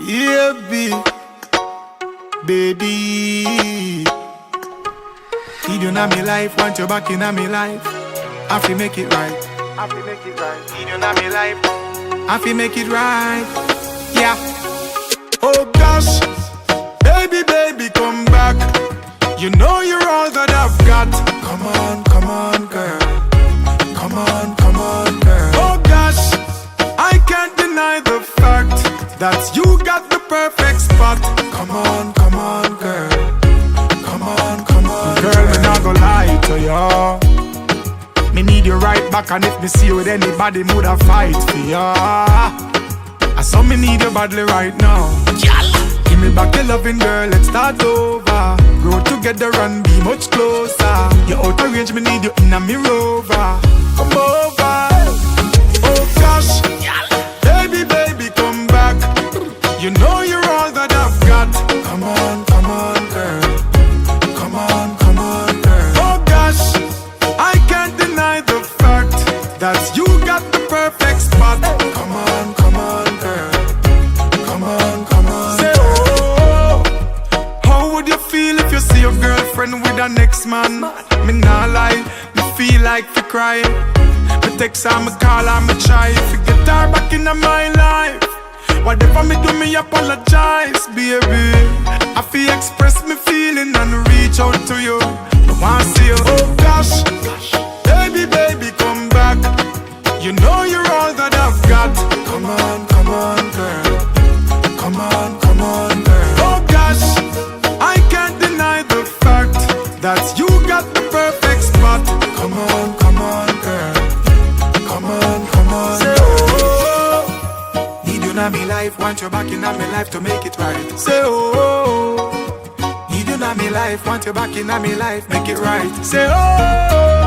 Yeah, baby. Need you in my life, want you back in my life. I feel make it right. Need you in my life. I feel make it right. Yeah. Oh gosh, baby, come back. You know you're all that I've got. Come on, girl. Come on, girl. Oh gosh, I can't deny the fact that you got the perfect spot. Come on, girl. Come on, girl. Me not gonna lie to ya. Me need you right back, and if me see you with anybody, woulda fight for ya. I saw me need you badly right now. Give me back your loving, girl, let's start over. Grow together and be much closer. You're out of range, me need you in a me rover. Come over. Oh gosh, baby, come back. You know you're all that I've got. Come on, girl. Come on, girl. Oh gosh, I can't deny the fact that you got the perfect spot. Come on, girl. Come on. Say, oh, how would you feel if you see your girlfriend with a next man? Me nah lie, me feel like to cry. Me text her, me call her, me try to get her back in my life. Whatever me do, me apologize, baby. I feel express me feeling and reach out to you. I wanna see you. Oh gosh, baby, come back. You know you're all that I've got. Come on, girl. Come on, girl. Oh gosh, I can't deny the fact that you got the perfect spot. Come on, girl. Come on. Say, oh, need you in my life, want you back in my life to make it right. Say, oh, need you in my life, want you back in my life, make it right. Say, oh.